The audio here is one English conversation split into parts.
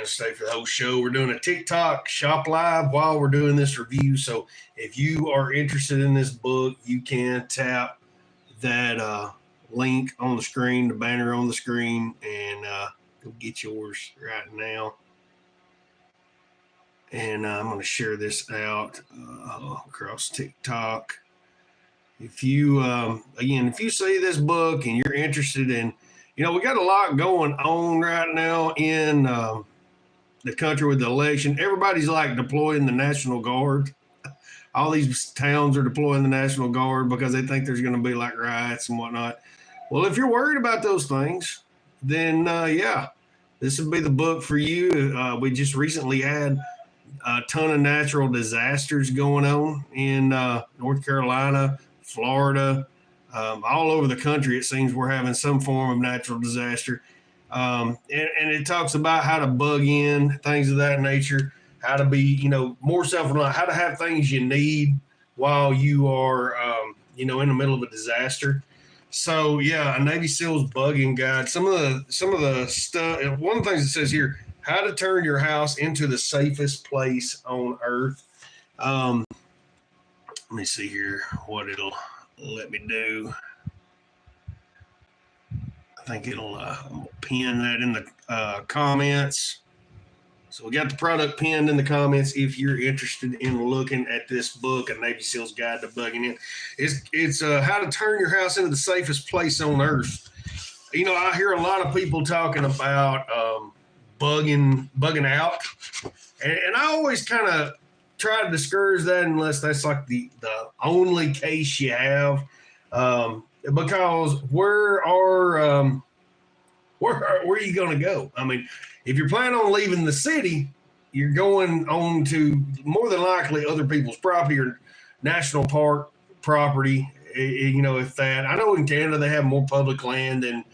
to stay for the whole show. We're doing a TikTok shop live while we're doing this review. So if you are interested in this book, you can tap that link on the screen, the banner on the screen, and go get yours right now. And I'm going to share this out across TikTok. If you, again, if you see this book and you're interested in, we got a lot going on right now in the country with the election. Everybody's like deploying the National Guard. All these towns are deploying the National Guard because they think there's going to be like riots and whatnot. Well, if you're worried about those things, then this would be the book for you. We just recently had a ton of natural disasters going on in North Carolina, Florida, all over the country. It seems we're having some form of natural disaster. And it talks about how to bug in, things of that nature, how to be, more self-reliant, how to have things you need while you are, in the middle of a disaster. So, a Navy SEALs bugging guide. Some of the stuff, one of the things it says here, how to turn your house into the safest place on earth. Let me see here what it'll let me do. I think it'll pin that in the comments. So we got the product pinned in the comments if you're interested in looking at this book, A Navy SEAL's Guide to Bugging In. It's how to turn your house into the safest place on earth. I hear a lot of people talking about bugging out. And I always kind of try to discourage that unless that's like the only case you have. Because where are you going to go? I mean, if you're planning on leaving the city, you're going on to more than likely other people's property or national park property. If that, I know in Canada they have more public land than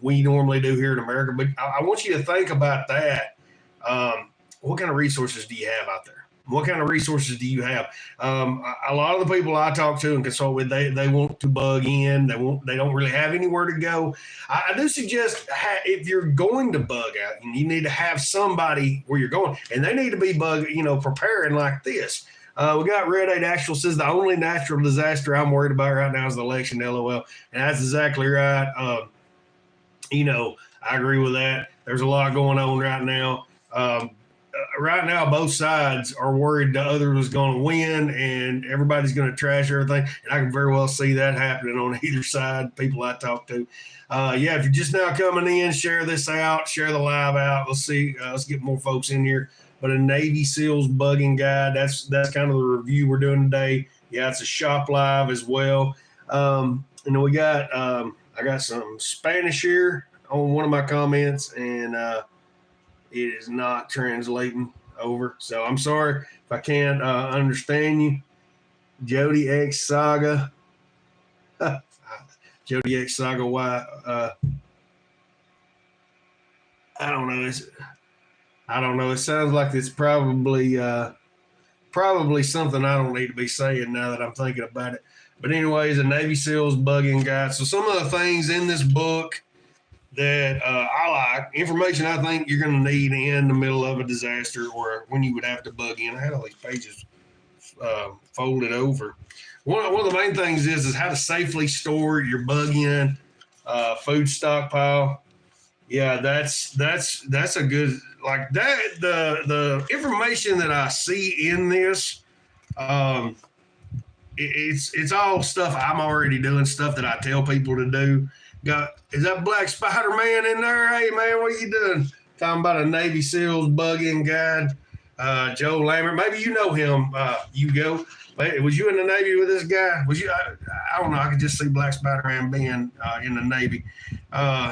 we normally do here in America, but I want you to think about that. What kind of resources do you have out there? What kind of resources do you have? A lot of the people I talk to and consult with, they want to bug in. They don't really have anywhere to go. I do suggest if you're going to bug out, you need to have somebody where you're going, and they need to be preparing like this. We got Red 8 Actual says the only natural disaster I'm worried about right now is the election, LOL. And that's exactly right. I agree with that. There's a lot going on right now. Right now, both sides are worried the other is going to win and everybody's going to trash everything. And I can very well see that happening on either side, people I talk to. If you're just now coming in, share this out, share the live out. Let's see. Let's get more folks in here. But a Navy SEALs bugging guide, that's kind of the review we're doing today. Yeah, it's a shop live as well. And then we got I got some Spanish here on one of my comments, and it is not translating over. So I'm sorry if I can't understand you. Jody X Saga. Jody X Saga, why? I don't know. It sounds like it's probably something I don't need to be saying now that I'm thinking about it. But anyways, a Navy SEALs bugging guide. So some of the things in this book that I like, information I think you're going to need in the middle of a disaster or when you would have to bug in. I had all these pages folded over. One of the main things is how to safely store your bug in food stockpile. Yeah, that's a good, like that. The information that I see in this, it's all stuff I'm already doing, stuff that I tell people to do. Is that Black Spider-Man in there? Hey, man, what are you doing? Talking about a Navy SEALs bugging guide. Joe Lambert. Maybe you know him, Hugo. Was you in the Navy with this guy? Was you? I don't know. I could just see Black Spider-Man being in the Navy.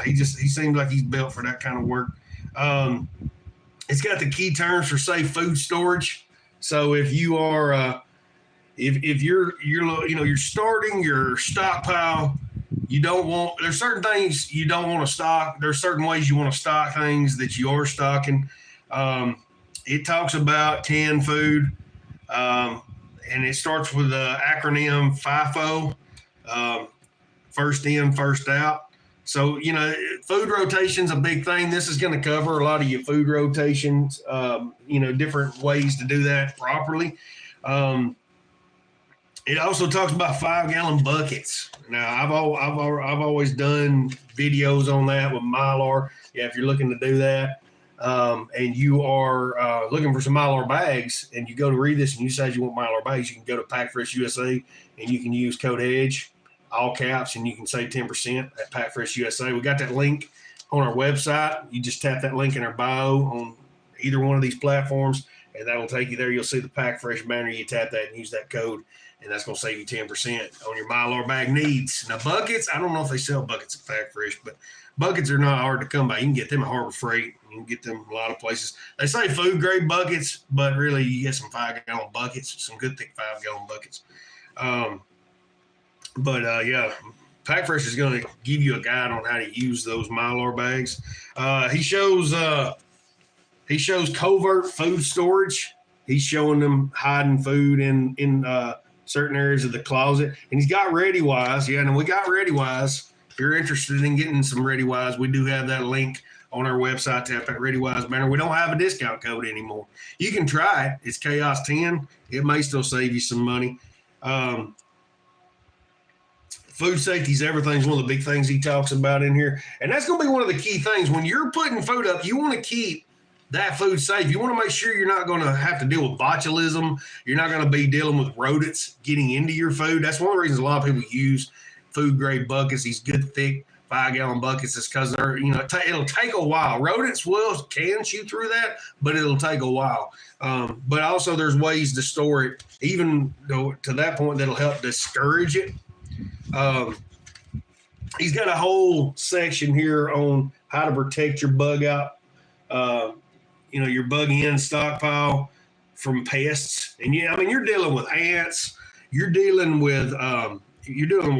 He seems like he's built for that kind of work. It's got the key terms for safe food storage. So if you are, if you're starting your stockpile, there's certain things you don't want to stock. There's certain ways you want to stock things that you are stocking. It talks about canned food, and it starts with the acronym FIFO, first in, first out. So, food rotation's a big thing. This is going to cover a lot of your food rotations, different ways to do that properly. It also talks about 5-gallon buckets. Now, I've always done videos on that with Mylar. Yeah, if you're looking to do that, and you are looking for some Mylar bags, and you go to read this and you decide you want Mylar bags, you can go to Pack Fresh USA and you can use code EDGE, all caps, and you can save 10% at Pack Fresh USA. We got that link on our website. You just tap that link in our bio on either one of these platforms, and that will take you there. You'll see the Pack Fresh banner. You tap that and use that code, and that's going to save you 10% on your Mylar bag needs. Now, buckets, I don't know if they sell buckets at Pack Fresh, but buckets are not hard to come by. You can get them at Harbor Freight. You can get them a lot of places. They say food-grade buckets, but really you get some 5-gallon buckets, some good thick 5-gallon buckets. Pack Fresh is going to give you a guide on how to use those Mylar bags. He shows covert food storage. He's showing them hiding food in certain areas of the closet. And he's got ReadyWise. Yeah, and we got ReadyWise. If you're interested in getting some ReadyWise, we do have that link on our website. Tap that ReadyWise banner. We don't have a discount code anymore. You can try it. It's Chaos10. It may still save you some money. Food safety is everything is one of the big things he talks about in here. And that's going to be one of the key things. When you're putting food up, you want to keep that food safe. You want to make sure you're not going to have to deal with botulism. You're not going to be dealing with rodents getting into your food. That's one of the reasons a lot of people use food grade buckets, these good thick 5-gallon buckets, is because they're, it'll take a while. Rodents can chew through that, but it'll take a while. But also there's ways to store it, even though to that point that'll help discourage it. He's got a whole section here on how to protect your bug out, your bug in stockpile from pests. And you're dealing with ants, you're dealing with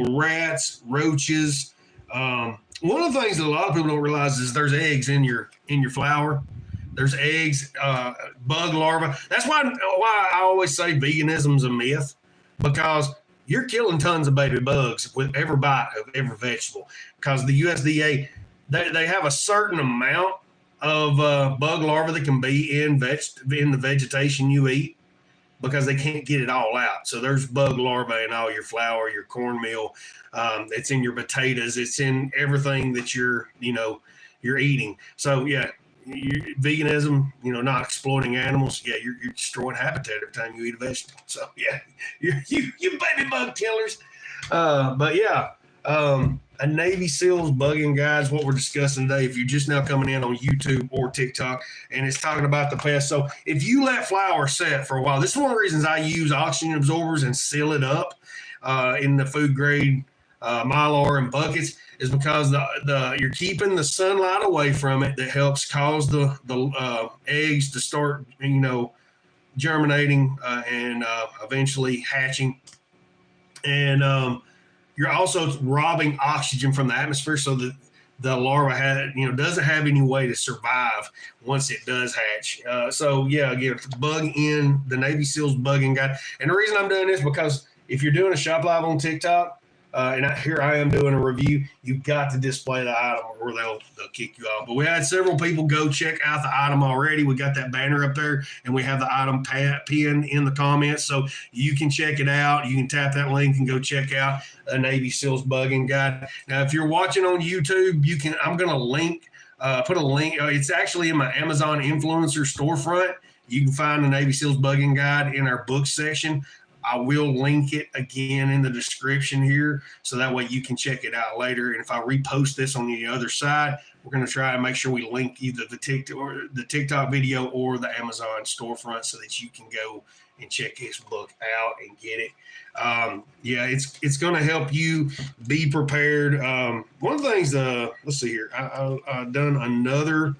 rats, roaches. One of the things that a lot of people don't realize is there's eggs in your flour. There's eggs, bug larvae. That's why I always say veganism's a myth, because you're killing tons of baby bugs with every bite of every vegetable, because the USDA, they have a certain amount of bug larvae that can be in the vegetation you eat, because they can't get it all out. So there's bug larvae in all your flour, your cornmeal. It's in your potatoes. It's in everything that you're eating. So yeah, veganism, not exploiting animals. Yeah, you're destroying habitat every time you eat a vegetable. So yeah, you baby bug killers. A Navy SEALs bugging guide is what we're discussing today. If you're just now coming in on YouTube or TikTok, and it's talking about the pest. So if you let flour set for a while, this is one of the reasons I use oxygen absorbers and seal it up in the food grade Mylar and buckets, is because you're keeping the sunlight away from it. That helps cause the eggs to start, germinating and eventually hatching. And you're also robbing oxygen from the atmosphere, so that the larva doesn't have any way to survive once it does hatch. Again, bug in the Navy SEALs bugging guide. And the reason I'm doing this, because if you're doing a shop live on TikTok, here I am doing a review, you've got to display the item or they'll kick you off. But we had several people go check out the item already. We got that banner up there, and we have the item pinned in the comments, so you can check it out. You can tap that link and go check out a Navy SEALs bugging guide. Now, if you're watching on YouTube, I'm going to put a link. It's actually in my Amazon influencer storefront. You can find the Navy SEALs bugging guide in our book section. I will link it again in the description here, so that way you can check it out later. And if I repost this on the other side, we're going to try and make sure we link either the TikTok video or the Amazon storefront, so that you can go and check his book out and get it. It's going to help you be prepared. One of the things, let's see here, I've done another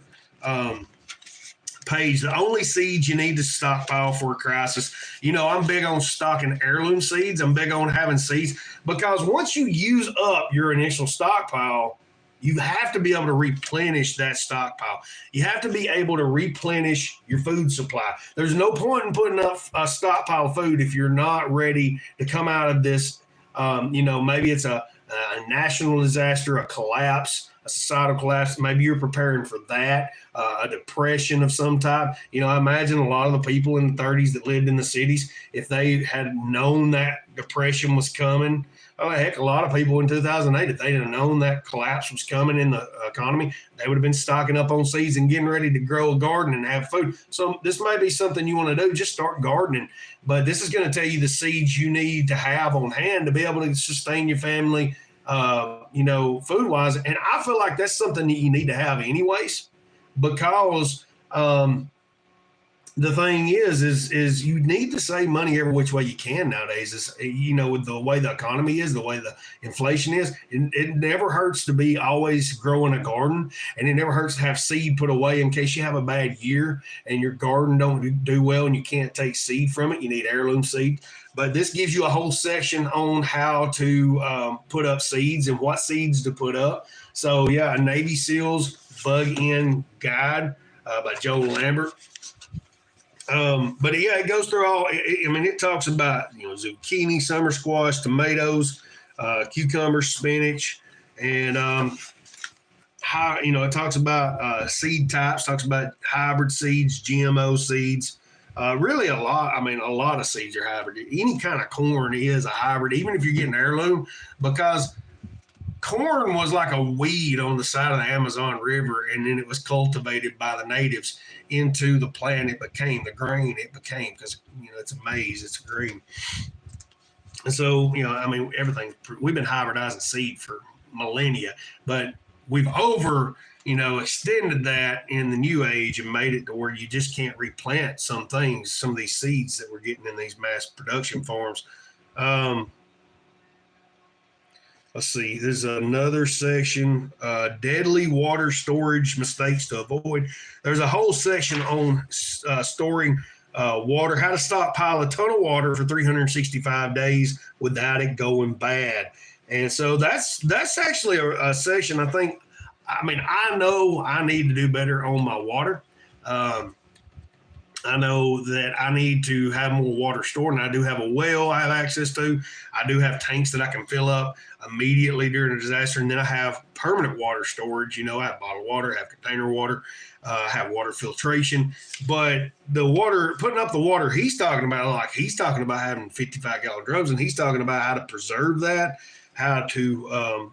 page. The only seeds you need to stockpile for a crisis. I'm big on stocking heirloom seeds. I'm big on having seeds, because once you use up your initial stockpile, you have to be able to replenish that stockpile. You have to be able to replenish your food supply. There's no point in putting up a stockpile of food if you're not ready to come out of this. Maybe it's a a national disaster, a collapse, a societal collapse. Maybe you're preparing for that, a depression of some type. I imagine a lot of the people in the 30s that lived in the cities, if they had known that depression was coming, heck, a lot of people in 2008, if they'd have known that collapse was coming in the economy, they would have been stocking up on seeds and getting ready to grow a garden and have food. So this may be something you want to do. Just start gardening. But this is going to tell you the seeds you need to have on hand to be able to sustain your family, food-wise. And I feel like that's something that you need to have anyways, because the thing is you need to save money every which way you can nowadays. With the way the economy is, the way the inflation is, it never hurts to be always growing a garden, and it never hurts to have seed put away in case you have a bad year and your garden don't do well and you can't take seed from it. You need heirloom seed. But this gives you a whole section on how to put up seeds and what seeds to put up. So, yeah, a Navy SEALs Bug-In Guide by Joe Lambert. But yeah, it goes through all. It talks about zucchini, summer squash, tomatoes, cucumbers, spinach, and how it talks about seed types, talks about hybrid seeds, GMO seeds. Really a lot. A lot of seeds are hybrid. Any kind of corn is a hybrid, even if you're getting heirloom, because corn was like a weed on the side of the Amazon River, and then it was cultivated by the natives into the plant. It became the grain it became, because it's a maize, it's a grain. And so everything, we've been hybridizing seed for millennia, but we've extended that in the new age and made it to where you just can't replant some of these seeds that we're getting in these mass production farms. Let's see, there's another section, deadly water storage mistakes to avoid. There's a whole section on storing water, how to stockpile a ton of water for 365 days without it going bad. And so that's actually a section I think, I know I need to do better on my water. I know that I need to have more water stored, and I do have a well I have access to. I do have tanks that I can fill up immediately during a disaster, and then I have permanent water storage. I have bottled water, I have container water, I have water filtration. But the water, putting up the water he's talking about having 55-gallon drums, and he's talking about how to preserve that, how to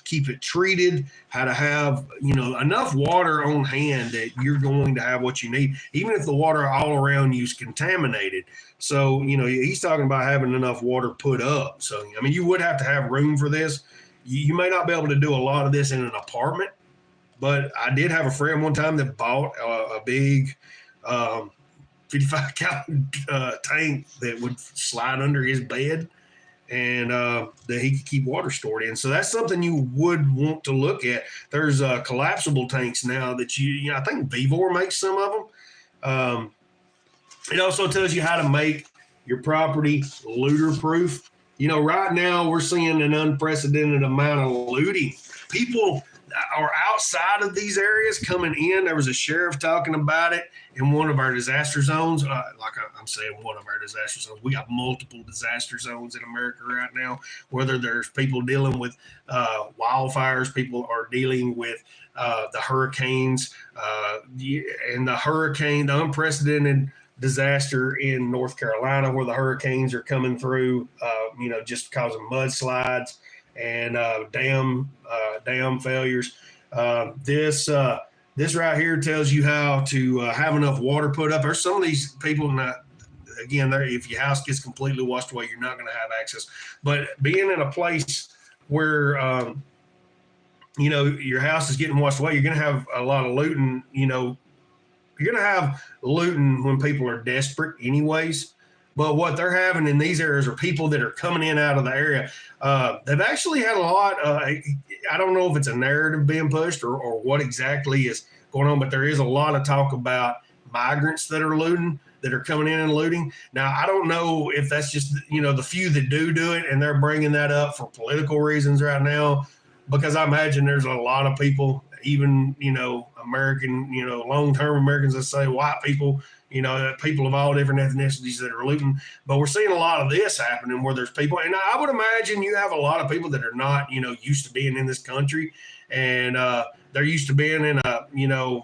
keep it treated, how to have enough water on hand that you're going to have what you need, even if the water all around you is contaminated. So he's talking about having enough water put up. So you would have to have room for this. You may not be able to do a lot of this in an apartment, but I did have a friend one time that bought a big 55-gallon tank that would slide under his bed, and that he could keep water stored in. So that's something you would want to look at. There's collapsible tanks now that I think Vivor makes some of them. It also tells you how to make your property looter proof. Right now we're seeing an unprecedented amount of looting. People are outside of these areas coming in. There was a sheriff talking about it in one of our disaster zones. I'm saying one of our disaster zones. We got multiple disaster zones in America right now, whether there's people dealing with wildfires, people are dealing with the hurricanes, and the unprecedented disaster in North Carolina where the hurricanes are coming through, just causing mudslides and dam failures. This right here tells you how to have enough water put up. There's some of these people, if your house gets completely washed away, you're not going to have access. But being in a place where your house is getting washed away, you're going to have a lot of looting. You're going to have looting when people are desperate anyways. But what they're having in these areas are people that are coming in out of the area. They've actually had a lot. I don't know if it's a narrative being pushed or what exactly is going on, but there is a lot of talk about migrants that are looting, that are coming in and looting. Now, I don't know if that's just, the few that do it, and they're bringing that up for political reasons right now, because I imagine there's a lot of people, even, American, long-term Americans, let's say white people, people of all different ethnicities that are looting. But we're seeing a lot of this happening where there's people, and I would imagine you have a lot of people that are not, used to being in this country, and they're used to being in a,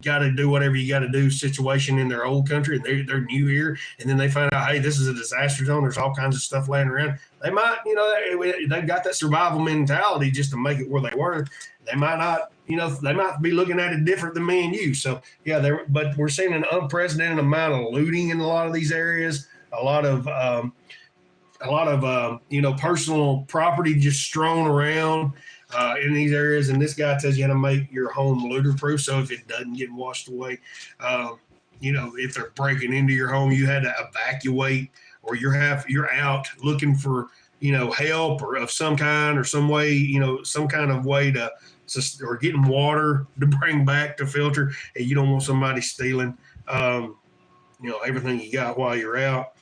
got to do whatever you got to do situation in their old country, and they're new here, and then they find out, hey, this is a disaster zone. There's all kinds of stuff laying around. They might, they've got that survival mentality just to make it where they were. They might not, they might be looking at it different than me and you. So yeah, but we're seeing an unprecedented amount of looting in a lot of these areas. A lot of personal property just strewn around in these areas. And this guy tells you how to make your home looter proof. So if it doesn't get washed away, if they're breaking into your home, you had to evacuate, or you're out looking for, help or of some kind or some way, some kind of way to, or getting water to bring back to filter, and you don't want somebody stealing, everything you got while you're out.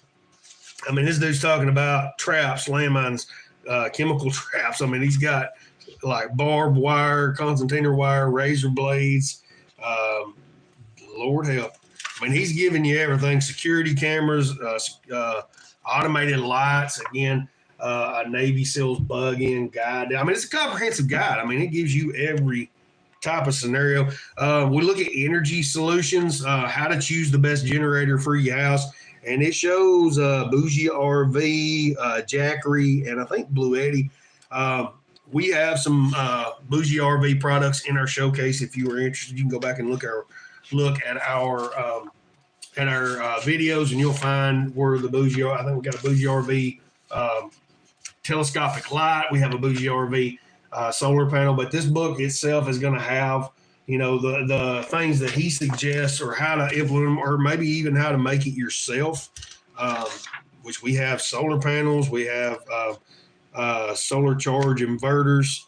I mean, this dude's talking about traps, landmines, chemical traps. I mean, he's got like barbed wire, concertina wire, razor blades. Lord help. I mean, he's giving you everything: security cameras, automated lights. Again, a Navy SEALs bug-in guide. I mean, it's a comprehensive guide. I mean, it gives you every type of scenario. We look at energy solutions, how to choose the best generator for your house. And it shows Bougie RV, Jackery, and I think Blue Eddy. We have some Bougie RV products in our showcase. If you are interested, you can go back and look at our videos, and you'll find where the Bougie. I think we got a Bougie RV telescopic light. We have a Bougie RV solar panel. But this book itself is going to have, the things that he suggests, or how to implement them, or maybe even how to make it yourself, which we have solar panels. We have solar charge inverters.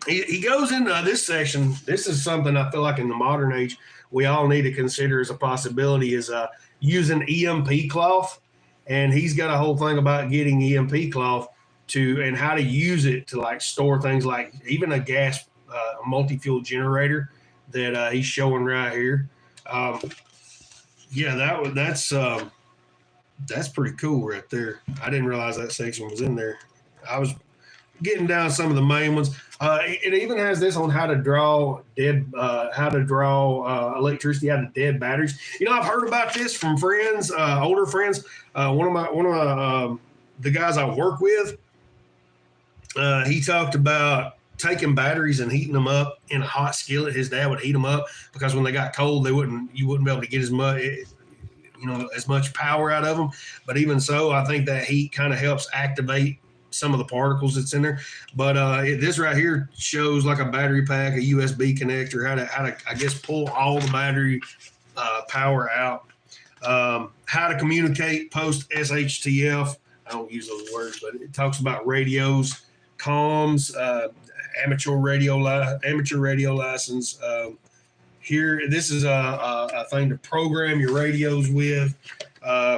He goes into this section. This is something I feel like in the modern age we all need to consider as a possibility, is using EMP cloth. And he's got a whole thing about getting EMP cloth and how to use it to like store things, like even a gas multi-fuel generator that he's showing right here. That's pretty cool right there. I didn't realize that section was in there. I was getting down some of the main ones. It even has this on how to draw electricity out of dead batteries. I've heard about this from friends, older friends. One of the guys I work with, he talked about taking batteries and heating them up in a hot skillet. His dad would heat them up because when they got cold, you wouldn't be able to get as much power out of them. But even so, I think that heat kind of helps activate some of the particles that's in there. But this right here shows like a battery pack, a USB connector, how to I guess pull all the battery power out. How to communicate post SHTF. I don't use those words, but it talks about radios, comms, amateur radio license. Here, this is a thing to program your radios with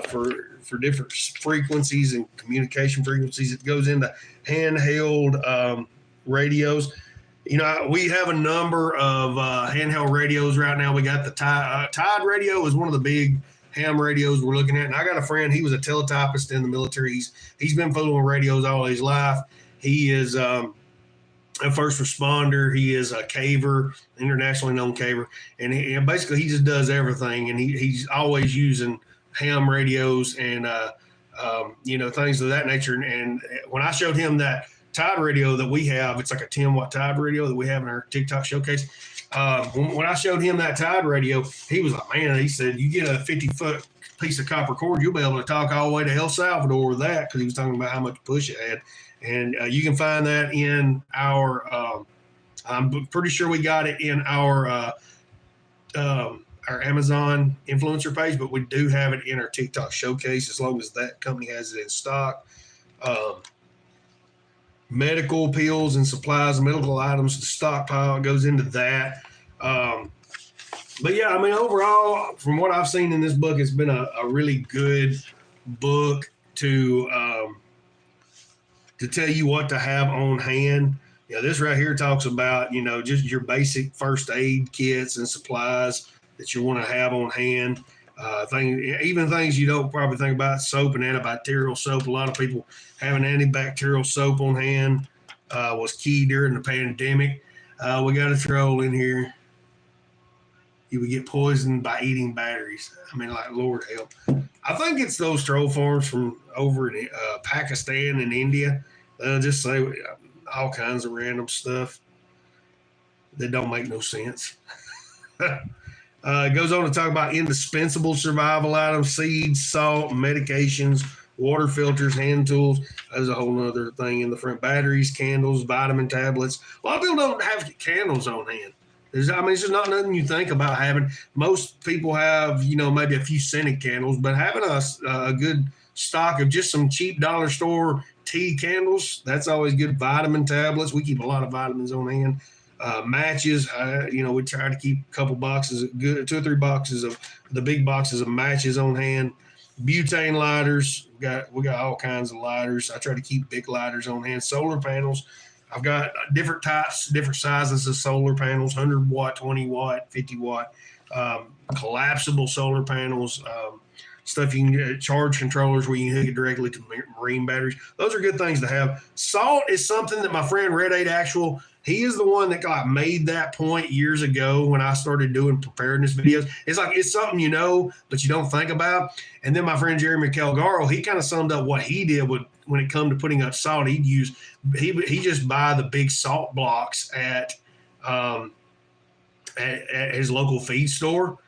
for different frequencies and communication frequencies. It goes into handheld radios. We have a number of handheld radios right now. We got the Tide radio is one of the big ham radios we're looking at. And I got a friend, he was a teletypist in the military. He's been fooling with radios all his life. He is a first responder. He is a caver, internationally known caver. And basically he just does everything. And he's always using ham radios and, things of that nature. And when I showed him that Tide radio that we have, it's like a 10-watt Tide radio that we have in our TikTok showcase. When I showed him that Tide radio, he was like, man, he said, you get a 50-foot piece of copper cord, you'll be able to talk all the way to El Salvador with that, because he was talking about how much push it had. And you can find that in our, I'm pretty sure we got it in our Amazon influencer page, but we do have it in our TikTok showcase as long as that company has it in stock. Medical pills and supplies, medical items, the stockpile goes into that. But yeah, I mean, overall, from what I've seen in this book, it's been a really good book to tell you what to have on hand. Yeah, this right here talks about, just your basic first aid kits and supplies that you want to have on hand. Even things you don't probably think about, soap and antibacterial soap. A lot of people having antibacterial soap on hand was key during the pandemic. We got a troll in here. You would get poisoned by eating batteries. I mean, like, Lord help. I think it's those troll farms from over in Pakistan and India. They'll just say all kinds of random stuff that don't make no sense. It goes on to talk about indispensable survival items, seeds, salt, medications, water filters, hand tools. There's a whole other thing in the front. Batteries, candles, vitamin tablets. A lot of people don't have candles on hand. It's just not nothing you think about having. Most people have, maybe a few scented candles, but having a good stock of just some cheap dollar store tea candles, that's always good. Vitamin tablets. We keep a lot of vitamins on hand. Matches, we try to keep a couple boxes, good 2 or 3 boxes of the big boxes of matches on hand. Butane lighters, we got all kinds of lighters. I try to keep big lighters on hand. Solar panels, I've got different types, different sizes of solar panels: 100 watt, 20 watt, 50 watt, collapsible solar panels. Stuff you can get, charge controllers where you can hook it directly to marine batteries. Those are good things to have. Salt is something that my friend Red 8 Actual, he is the one that made that point years ago when I started doing preparedness videos. It's something but you don't think about. And then my friend Jeremy Calgaro, he kind of summed up what he did when it come to putting up salt. He just buy the big salt blocks at his local feed store.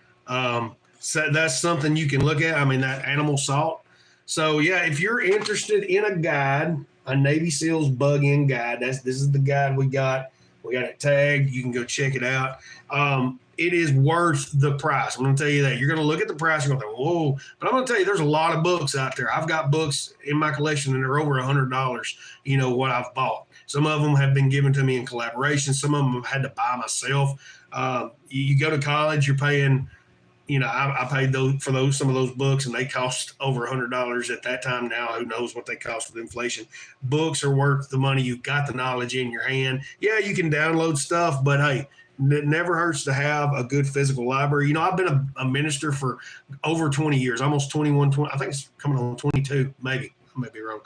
So that's something you can look at. I mean, that animal salt. So yeah, if you're interested in a guide, a Navy SEALs bug-in guide, this is the guide we got. We got it tagged. You can go check it out. It is worth the price. I'm going to tell you that. You're going to look at the price. You're going to think, whoa. But I'm going to tell you, there's a lot of books out there. I've got books in my collection that are over $100, what I've bought. Some of them have been given to me in collaboration. Some of them I've had to buy myself. You go to college, you're paying – I paid some of those books, and they cost over $100 at that time. Now, who knows what they cost with inflation? Books are worth the money. You've got the knowledge in your hand. Yeah, you can download stuff, but hey, it never hurts to have a good physical library. I've been a minister for over 20 years, almost 21, I think it's coming on 22, maybe. I may be wrong.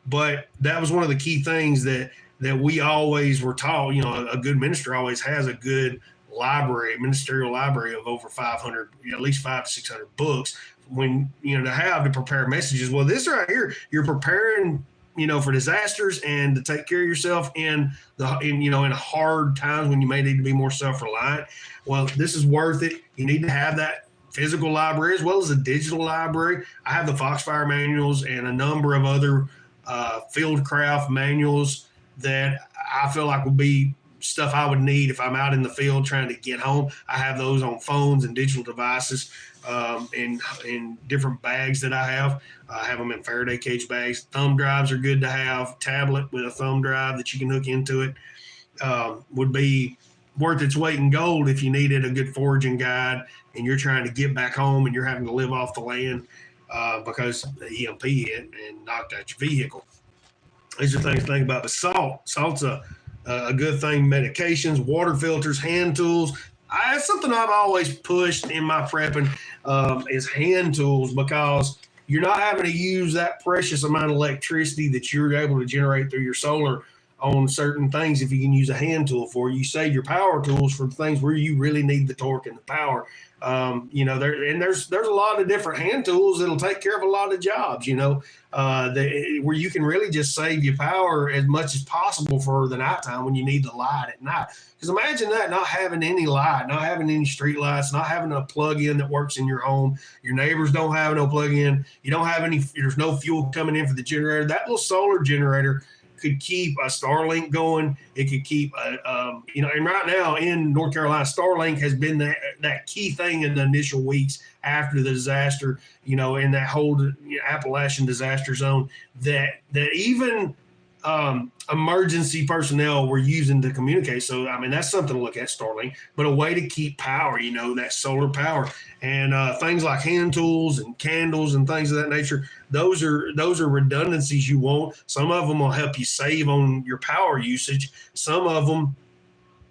But that was one of the key things that we always were taught. A good minister always has a good ministerial library of over 500, at least 500 to 600 books when, to prepare messages. Well, this right here, you're preparing, for disasters and to take care of yourself in hard times when you may need to be more self-reliant. Well, this is worth it. You need to have that physical library as well as a digital library. I have the Foxfire manuals and a number of other fieldcraft manuals that I feel like will be stuff I would need if I'm out in the field trying to get home. I have those on phones and digital devices, in different bags that I have. I have them in Faraday cage bags. Thumb drives are good to have. Tablet with a thumb drive that you can hook into it would be worth its weight in gold if you needed a good foraging guide and you're trying to get back home and you're having to live off the land because the EMP hit and knocked out your vehicle. These are things to think about. But salt's a good thing. Medications, water filters, hand tools. That's something I've always pushed in my prepping is hand tools, because you're not having to use that precious amount of electricity that you're able to generate through your solar on certain things. If you can use a hand tool for it, you save your power tools for things where you really need the torque and the power. There's a lot of different hand tools that'll take care of a lot of jobs, where you can really just save your power as much as possible for the nighttime when you need the light at night. Because imagine that, not having any light, not having any street lights, not having a plug-in that works in your home. Your neighbors don't have no plug-in. You don't have there's no fuel coming in for the generator. That little solar generator could keep a Starlink going. It could keep, and right now in North Carolina, Starlink has been that key thing in the initial weeks after the disaster, in that whole Appalachian disaster zone, that even emergency personnel were using to communicate. So, I mean, that's something to look at, Starlink, but a way to keep power, that solar power. And things like hand tools and candles and things of that nature, those are redundancies you want. Some of them will help you save on your power usage. Some of them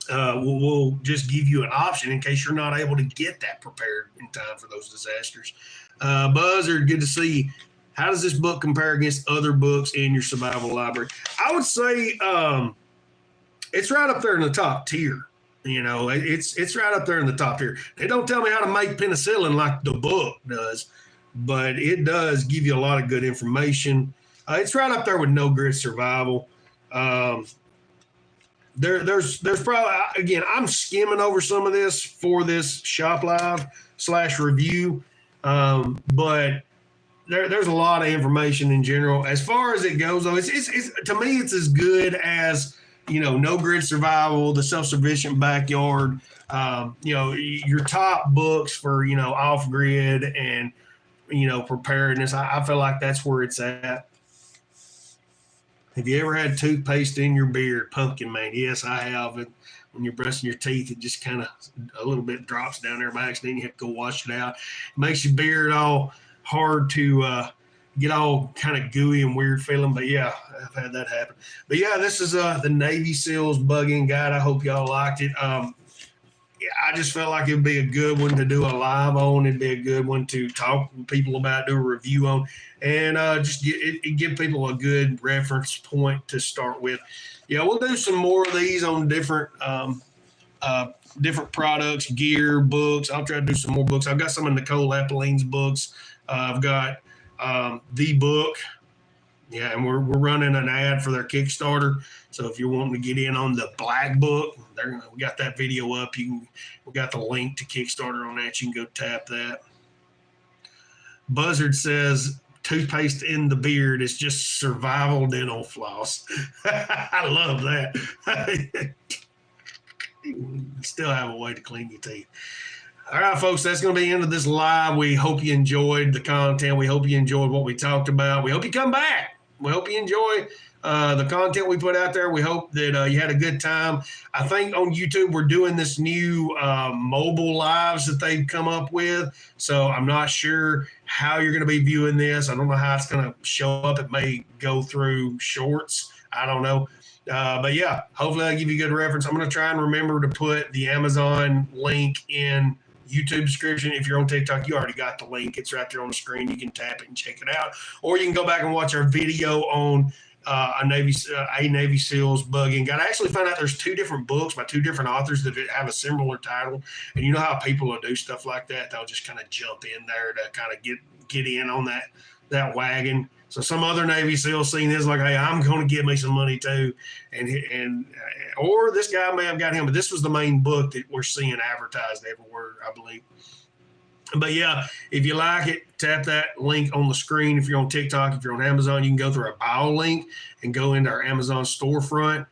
will just give you an option in case you're not able to get that prepared in time for those disasters. Buzzard, good to see you. How does this book compare against other books in your survival library? I would say it's right up there in the top tier. It's right up there in the top tier. They don't tell me how to make penicillin like the book does, but it does give you a lot of good information. It's right up there with No Grid Survival. There's probably, again, I'm skimming over some of this for this Shop Live / review, but there's a lot of information in general. As far as it goes, though, it's to me, it's as good as, No Grid Survival, The Self-Sufficient Backyard, your top books for, off grid and, preparedness. I feel like that's where it's at. Have you ever had toothpaste in your beard? Pumpkin Man. Yes, I have. When you're brushing your teeth, it just kind of a little bit drops down there by accident. You have to go wash it out. It makes your beard all hard to get all kind of gooey and weird feeling. But yeah, I've had that happen. But yeah, this is the Navy SEALs Bug-In Guide. I hope y'all liked it. I just felt like it'd be a good one to do a live on. It'd be a good one to talk with people about, do a review on, and just give people a good reference point to start with. Yeah, we'll do some more of these on different products, gear, books. I'll try to do some more books. I've got some of Nicole Appeline's books. I've got the book. Yeah, and we're running an ad for their Kickstarter. So if you're wanting to get in on the Black Book, we got that video up. We got the link to Kickstarter on that. You can go tap that. Buzzard says toothpaste in the beard is just survival dental floss. I love that. Still have a way to clean your teeth. All right, folks, that's going to be the end of this live. We hope you enjoyed the content. We hope you enjoyed what we talked about. We hope you come back. We hope you enjoy the content we put out there. We hope that you had a good time. I think on YouTube we're doing this new mobile lives that they've come up with. So I'm not sure how you're going to be viewing this. I don't know how it's going to show up. It may go through shorts. I don't know. But yeah, hopefully I'll give you a good reference. I'm going to try and remember to put the Amazon link in YouTube description. If you're on TikTok, you already got the link. It's right there on the screen. You can tap it and check it out. Or you can go back and watch our video on a Navy SEALs Bug-In Guide. I actually found out there's 2 different books by 2 different authors that have a similar title. And you know how people will do stuff like that? They'll just kind of jump in there to kind of get in on that wagon. So some other Navy SEAL seen this like, hey, I'm going to get me some money too. Or this guy may have got him, but this was the main book that we're seeing advertised everywhere, I believe. But yeah, if you like it, tap that link on the screen. If you're on TikTok, if you're on Amazon, you can go through our bio link and go into our Amazon storefront.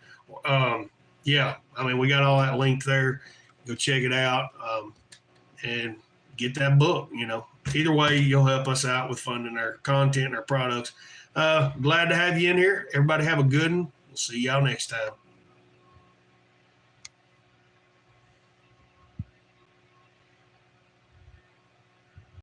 Yeah, I mean, we got all that linked there. Go check it out and get that book, Either way, you'll help us out with funding our content and our products. Glad to have you in here. Everybody have a good one. We'll see y'all next time.